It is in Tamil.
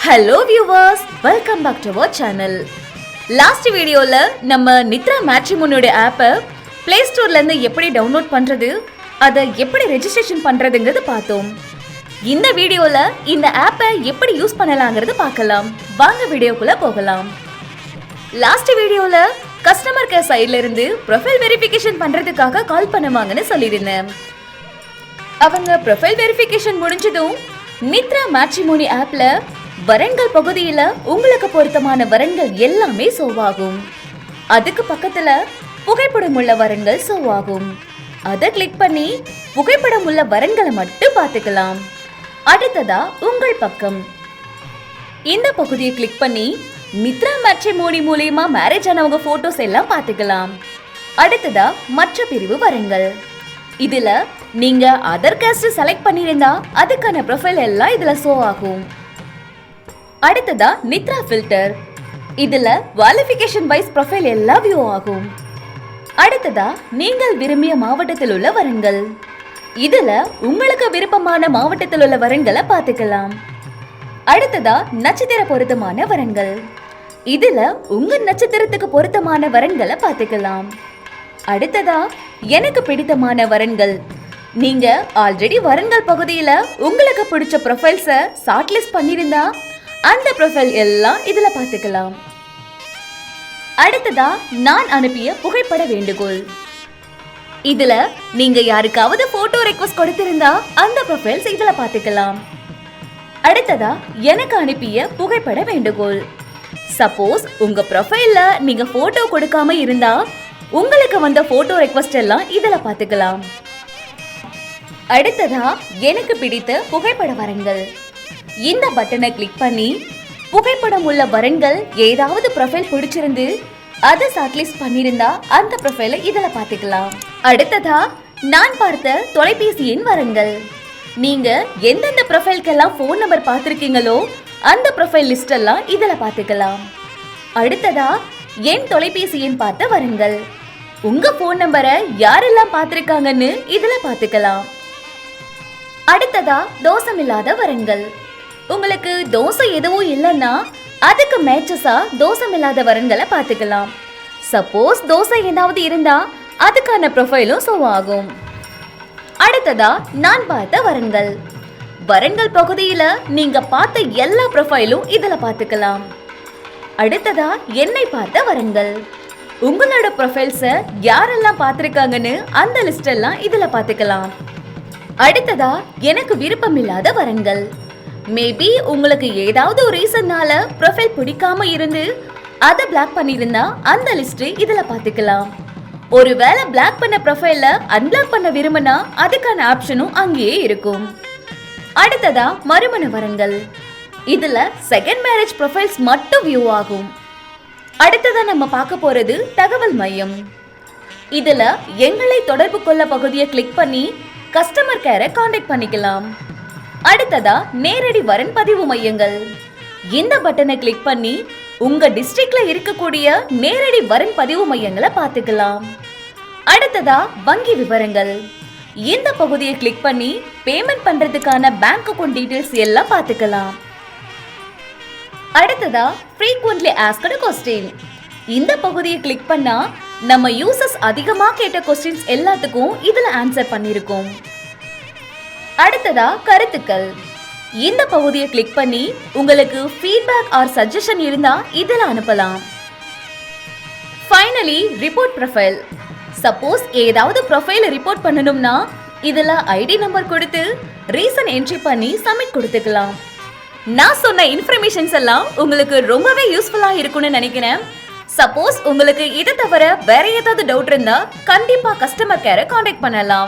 Hello viewers, welcome back to our channel. Last வீடியோல நம்ம நித்ரா மேட்ரிமோனியோட ஆப்பை பிளே ஸ்டோர்ல இருந்து எப்படி டவுன்லோட் பண்றது, அதை எப்படி ரெஜிஸ்ட்ரேஷன் பண்றதுங்கிறது பார்த்தோம். இந்த வீடியோல இந்த ஆப்பை எப்படி யூஸ் பண்ணலாங்கிறது பார்க்கலாம். வாங்க வீடியோக்குள்ள போகலாம். லாஸ்ட் வீடியோல கஸ்டமர் கேர் சைட்ல இருந்து ப்ரொஃபைல் வெரிஃபிகேஷன் பண்றதுக்காக கால் பண்ணுவாங்கன்னு சொல்லியிருந்தேன். அவங்க ப்ரொஃபைல் வெரிஃபிகேஷன் முடிஞ்சதும் நித்ரா மேட்ரிமோனி ஆப்ல வரன்கள் பகுதியில உங்களுக்கு பொருத்தமான வரன்கள் எல்லாமே ஷோவாகும். அதுக்கு பக்கத்துல புகைப்படம் உள்ள வரன்கள் ஷோவாகும். அதை கிளிக் பண்ணி புகைப்படம் உள்ள வரன்களை மட்டும் பார்த்துக்கலாம். அடுத்ததா உங்கள் பக்கம் இந்த பகுதியை கிளிக் பண்ணி நித்ரா மேட்ரிமோனி மூலமா மேரேஜ் ஆனவங்க போட்டோஸ் எல்லாம் பார்த்துக்கலாம். அடுத்ததா மற்ற பிரிவு வரன்கள். இதுல நீங்க அதர் காஸ்ட் செலக்ட் பண்ணிருந்தா அதுக்கான ப்ரொஃபைல் எல்லாம் இதுல ஷோ ஆகும். அடுத்ததா நித்ரா ஃபில்டர். இதுல குவாலிஃபிகேஷன் வைஸ் ப்ரொஃபைல் எல்லாம் வியூ ஆகும். அடுத்ததா நீங்கள் விரும்பிய மாவட்டத்தில் உள்ள வரன்கள். இதுல உங்களுக்கு விருப்பமான மாவட்டத்தில் உள்ள வரன்களை பார்த்துக்கலாம். அடுத்ததா நட்சத்திர பொருத்தமான வரன்கள். இதுல உங்க நட்சத்திரத்துக்கு பொருத்தமான வரன்களை பார்த்துக்கலாம். அடுத்ததா எனக்கு பிடித்தமான வரன்கள். நீங்க ஆல்ரெடி வரன்கள் பகுதியில உங்களுக்கு பிடிச்ச ப்ரொஃபைல்ஸை ஷார்ட் லிஸ்ட் பண்ணிருந்தா அந்த ப்ரொஃபைல் எல்லாம் இதுல பார்த்துக்கலாம். அடுத்ததா நான் அனுப்பிய புகைப்பட வேண்டுகோள். இதுல நீங்க யாருக்காவது போட்டோ ரெக்வெஸ்ட் கொடுத்திருந்தா அந்த ப்ரொஃபைல்ஸ் இதுல பார்த்துக்கலாம். அடுத்ததா எனக்கு அனுப்பிய புகைப்பட வேண்டுகோள். சப்போஸ் உங்க ப்ரொஃபைல்ல நீங்க போட்டோ கொடுக்காம இருந்தா உங்களுக்கு வந்த போட்டோ ரெக்வெஸ்ட் எல்லாம் இதுல பார்த்துக்கலாம். அடுத்ததா எனக்கு பிடித்த புகைப்பட வரன்கள். இந்த பட்டனை கிளிக் பண்ணி புகைப்படம் உள்ள வரன்கள் ஏதாவது ப்ரொஃபைல் பிடிச்சிருந்து அதை ஷார்ட்லிஸ்ட் பண்ணிருந்தா அந்த ப்ரொஃபைலை இதுல பார்த்துக்கலாம். அடுத்ததா நான் பார்த்த தொலைபேசியின் வரன்கள். நீங்க எந்தெந்த ப்ரொஃபைல்க்கெல்லாம் ஃபோன் நம்பர் பார்த்துருக்கீங்களோ அந்த ப்ரொஃபைல் லிஸ்ட் எல்லாம் இதுல பார்த்துக்கலாம். அடுத்ததா என் தொலைபேசியின் பார்த்த வரன்கள். உங்க ஃபோன் நம்பரை யாரெல்லாம் பார்த்திருக்காங்கன்னு இதுல பார்த்துக்கலாம். அடுத்ததா தோஷமில்லாத வரன்கள். உங்களுக்கு தோசை எதுவும் இல்லைன்னா அதுக்கு மேட்சஸா தோஷமில்லாத வரன்களை பார்த்துக்கலாம். சப்போஸ் தோசை ஏதாவது இருந்தா அதுக்கான ப்ரொஃபைலும் ஷோ ஆகும். அடுத்ததா நான் பார்த்த வரன்கள். வரன்கள் பகுதியில நீங்க பார்த்த எல்லா ப்ரொஃபைலும் இதுல பார்த்துக்கலாம். அடுத்ததா என்னை பார்த்த வரன்கள். உங்களோட ப்ரொஃபைல்ஸை யாரெல்லாம் பார்த்திருக்காங்கன்னு அந்த லிஸ்ட் எல்லாம் இதுல பார்த்துக்கலாம். அடுத்ததா எனக்கு விருப்பம் இல்லாத வரன்கள். மேபி உங்களுக்கு ஏதாவது ஒரு ரீசன்னால ப்ரொஃபைல் பிடிக்காம இருந்து அதை பிளாக் பண்ணிருந்தா அந்த லிஸ்ட் இதுல பார்த்துக்கலாம். ஒருவேளை பிளாக் பண்ண ப்ரொஃபைல அன்பிளாக் பண்ண விரும்பினா அதுக்கான ஆப்ஷனும் அங்கேயே இருக்கும். அடுத்ததா மறுமண வரன்கள். இதுல செகண்ட் மேரேஜ் ப்ரொஃபைல்ஸ் மட்டும் வியூ ஆகும். அடுத்ததா நம்ம பார்க்க போறது தகவல் மையம். இதுல எங்களை தொடர்பு கொள்ள பகுதியை கிளிக் பண்ணி கஸ்டமர் கேரை கான்டாக்ட் பண்ணிக்கலாம். அடுத்ததா நேரடி வரன் பதிவு மையங்கள். இந்த பட்டனை கிளிக் பண்ணி உங்க டிஸ்ட்ரிக்ட்ல இருக்கக்கூடிய நேரடி வரன் பதிவு மையங்களை பார்த்துக்கலாம். அடுத்ததா வங்கி விவரங்கள். இந்த பகுதியை கிளிக் பண்ணி பேமெண்ட் பண்றதுக்கான பேங்க் அக்கவுண்ட் டீடைல்ஸ் எல்லாம் பார்த்துக்கலாம். அடுத்ததா frequently asked question. இந்த பகுதியை கிளிக் பண்ணா நம்ம யூசர்ஸ் அதிகமா கேட்ட क्वेश्चंस எல்லாத்துக்கும் இதுல ஆன்சர் பண்ணிருக்கோம். அடுத்ததா கருத்துக்கள். இந்த பகுதியை கிளிக் பண்ணி உங்களுக்கு ஃபீட்பேக் ஆர் சஜஷன் இருந்தா இதுல அனுப்பலாம். Finally report profile. சப்போஸ் ஏதாவது ப்ரொஃபைல ரிப்போர்ட் பண்ணணும்னா இதுல ஐடி நம்பர் கொடுத்து ரீசன் என்ட்ரி பண்ணி சப்மிட் கொடுத்துக்கலாம். நான் சொன்ன இன்ஃபர்மேஷன்ஸ் எல்லாம் உங்களுக்கு ரொம்பவே யூஸ்ஃபுல்லா இருக்கும்னு நினைக்கிறேன். சப்போஸ் உங்களுக்கு இதை தவிர வேற ஏதாவது டவுட் இருந்தா கண்டிப்பா கஸ்டமர் கேரை கான்டாக்ட் பண்ணலாம்.